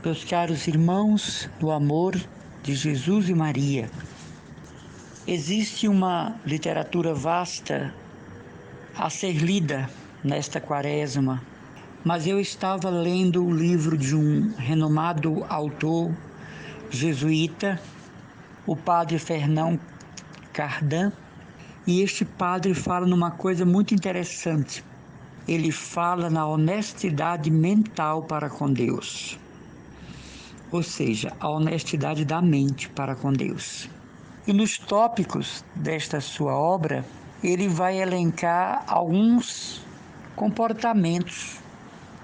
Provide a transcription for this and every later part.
Meus caros irmãos, no amor de Jesus e Maria, existe uma literatura vasta a ser lida nesta quaresma, mas eu estava lendo o livro de um renomado autor jesuíta, o padre Fernão Cardin, e este padre fala numa coisa muito interessante. Ele fala na honestidade mental para com Deus. Ou seja, a honestidade da mente para com Deus. E nos tópicos desta sua obra, ele vai elencar alguns comportamentos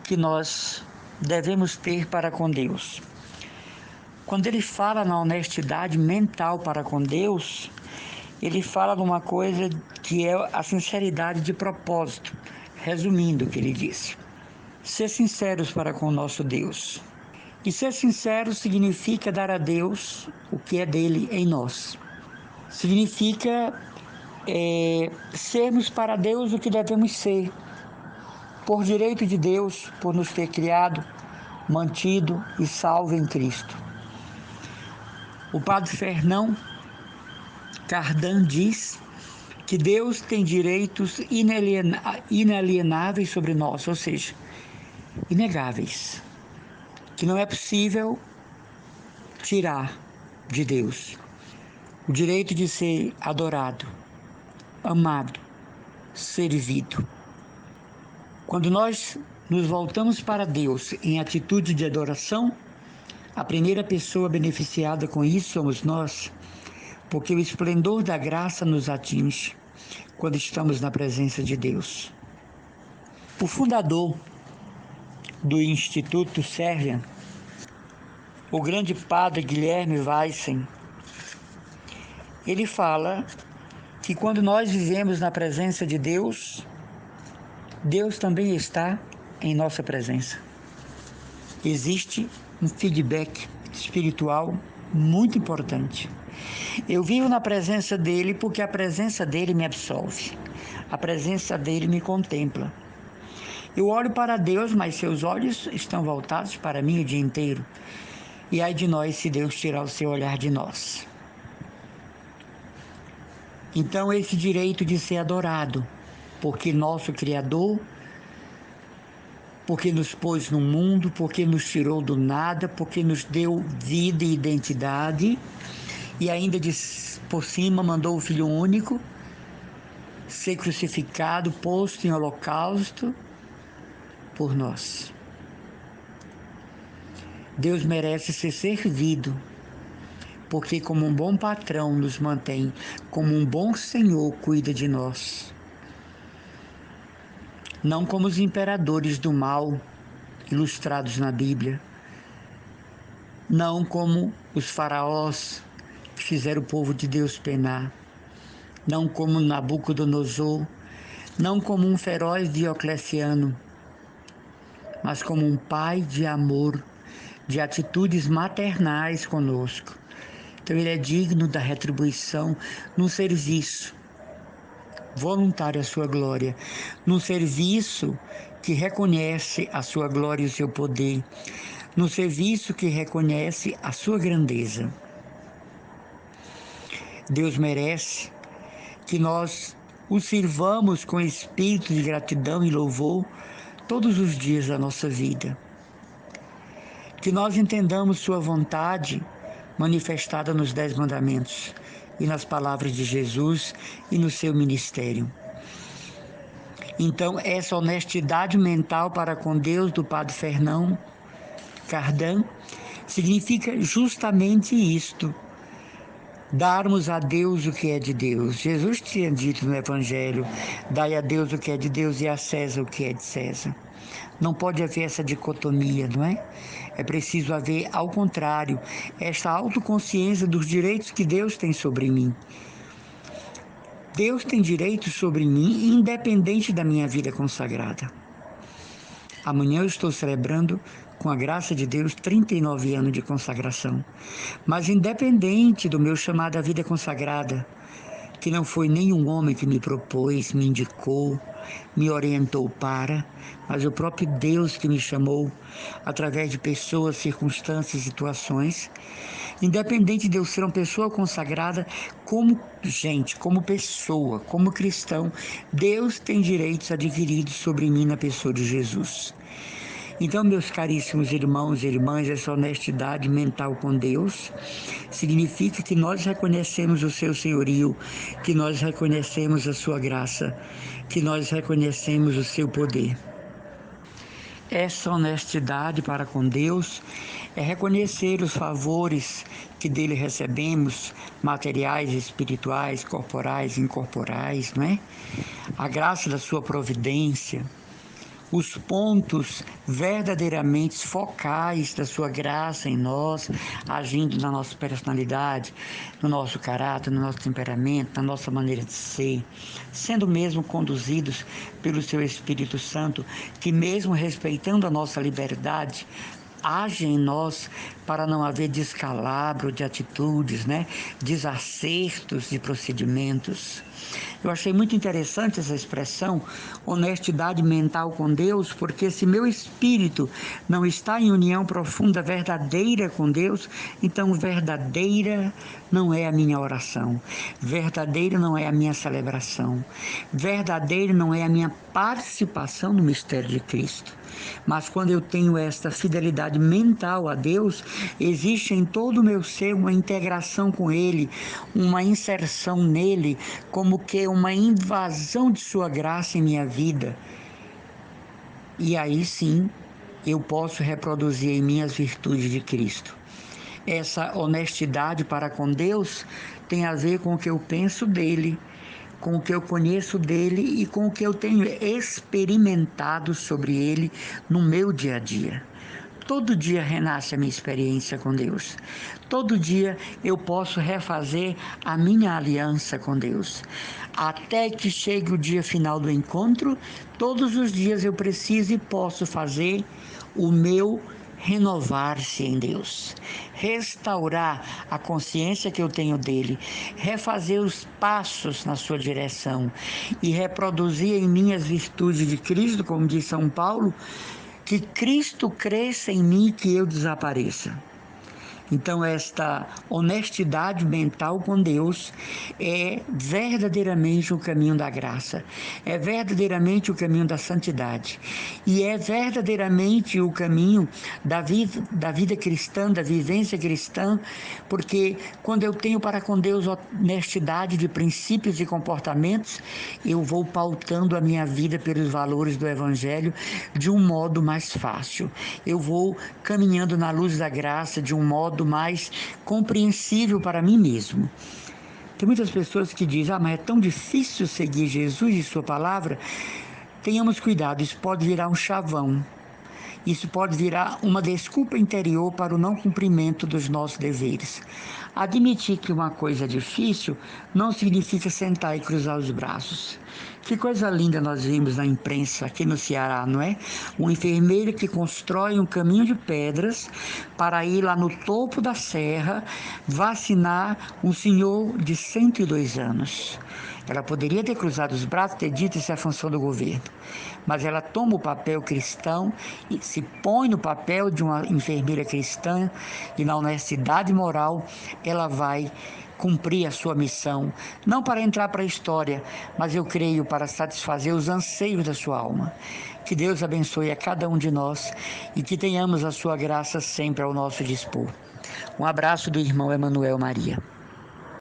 que nós devemos ter para com Deus. Quando ele fala na honestidade mental para com Deus, ele fala de uma coisa que é a sinceridade de propósito. Resumindo o que ele disse: ser sinceros para com o nosso Deus. E ser sincero significa dar a Deus o que é dele em nós. Significa sermos para Deus o que devemos ser, por direito de Deus, por nos ter criado, mantido e salvo em Cristo. O padre Fernão Cardin diz que Deus tem direitos inalienáveis sobre nós, ou seja, inegáveis, que não é possível tirar de Deus. O direito de ser adorado, amado, servido. Quando nós nos voltamos para Deus em atitude de adoração, a primeira pessoa beneficiada com isso somos nós, porque o esplendor da graça nos atinge quando estamos na presença de Deus. O fundador do Instituto Serlian, o grande padre Guilherme Weissen, ele fala que quando nós vivemos na presença de Deus, Deus também está em nossa presença. Existe um feedback espiritual muito importante. Eu vivo na presença dele porque a presença dele me absolve, a presença dele me contempla. Eu olho para Deus, mas seus olhos estão voltados para mim o dia inteiro. E ai de nós se Deus tirar o seu olhar de nós. Então esse direito de ser adorado, porque nosso Criador, porque nos pôs no mundo, porque nos tirou do nada, porque nos deu vida e identidade, e ainda por cima mandou o Filho único ser crucificado, posto em holocausto por nós. Deus merece ser servido, porque como um bom patrão nos mantém, como um bom Senhor cuida de nós. Não como os imperadores do mal ilustrados na Bíblia, não como os faraós que fizeram o povo de Deus penar, não como Nabucodonosor, não como um feroz Diocleciano, mas como um pai de amor, de atitudes maternais conosco. Então ele é digno da retribuição num serviço voluntário à sua glória, num serviço que reconhece a sua glória e o seu poder, num serviço que reconhece a sua grandeza. Deus merece que nós o sirvamos com espírito de gratidão e louvor todos os dias da nossa vida. Que nós entendamos sua vontade manifestada nos 10 mandamentos e nas palavras de Jesus e no seu ministério. Então, essa honestidade mental para com Deus do padre Fernão Cardin significa justamente isto: darmos a Deus o que é de Deus. Jesus tinha dito no Evangelho: dai a Deus o que é de Deus e a César o que é de César. Não pode haver essa dicotomia, não é? É preciso haver, ao contrário, esta autoconsciência dos direitos que Deus tem sobre mim. Deus tem direitos sobre mim, independente da minha vida consagrada. Amanhã eu estou celebrando, com a graça de Deus, 39 anos de consagração. Mas independente do meu chamado à vida consagrada, que não foi nenhum homem que me propôs, me indicou, me orientou para, mas o próprio Deus que me chamou através de pessoas, circunstâncias, situações. Independente de eu ser uma pessoa consagrada, como gente, como pessoa, como cristão, Deus tem direitos adquiridos sobre mim na pessoa de Jesus. Então, meus caríssimos irmãos e irmãs, essa honestidade mental com Deus significa que nós reconhecemos o seu senhorio, que nós reconhecemos a sua graça, que nós reconhecemos o seu poder. Essa honestidade para com Deus é reconhecer os favores que dele recebemos, materiais, espirituais, corporais, incorporais, não é? A graça da sua providência, os pontos verdadeiramente focais da sua graça em nós, agindo na nossa personalidade, no nosso caráter, no nosso temperamento, na nossa maneira de ser, sendo mesmo conduzidos pelo seu Espírito Santo, que mesmo respeitando a nossa liberdade, age em nós para não haver descalabro de atitudes, né? Desacertos de procedimentos. Eu achei muito interessante essa expressão, honestidade mental com Deus, porque se meu espírito não está em união profunda, verdadeira com Deus, então verdadeira não é a minha oração, verdadeira não é a minha celebração, verdadeira não é a minha participação no mistério de Cristo. Mas quando eu tenho esta fidelidade mental a Deus, existe em todo o meu ser uma integração com Ele, uma inserção nele, como que uma invasão de sua graça em minha vida. E aí sim, eu posso reproduzir em mim as virtudes de Cristo. Essa honestidade para com Deus tem a ver com o que eu penso dele, com o que eu conheço dele e com o que eu tenho experimentado sobre ele no meu dia a dia. Todo dia renasce a minha experiência com Deus. Todo dia eu posso refazer a minha aliança com Deus. Até que chegue o dia final do encontro, todos os dias eu preciso e posso fazer o meu renovar-se em Deus, restaurar a consciência que eu tenho dele, refazer os passos na sua direção e reproduzir em mim as virtudes de Cristo, como diz São Paulo, que Cristo cresça em mim e que eu desapareça. Então, esta honestidade mental com Deus é verdadeiramente o caminho da graça, é verdadeiramente o caminho da santidade e é verdadeiramente o caminho da vida cristã, da vivência cristã, porque quando eu tenho para com Deus honestidade de princípios e comportamentos, eu vou pautando a minha vida pelos valores do Evangelho de um modo mais fácil. Eu vou caminhando na luz da graça de um modo mais compreensível para mim mesmo. Tem muitas pessoas que dizem, mas é tão difícil seguir Jesus e sua palavra. Tenhamos cuidado, isso pode virar um chavão. Isso pode virar uma desculpa interior para o não cumprimento dos nossos deveres. Admitir que uma coisa é difícil não significa sentar e cruzar os braços. Que coisa linda nós vimos na imprensa aqui no Ceará, não é? Uma enfermeira que constrói um caminho de pedras para ir lá no topo da serra vacinar um senhor de 102 anos. Ela poderia ter cruzado os braços e ter dito isso é a função do governo, mas ela toma o papel cristão e se põe no papel de uma enfermeira cristã e na honestidade moral ela vai cumprir a sua missão, não para entrar para a história, mas eu creio para satisfazer os anseios da sua alma. Que Deus abençoe a cada um de nós e que tenhamos a sua graça sempre ao nosso dispor. Um abraço do irmão Emanuel Maria.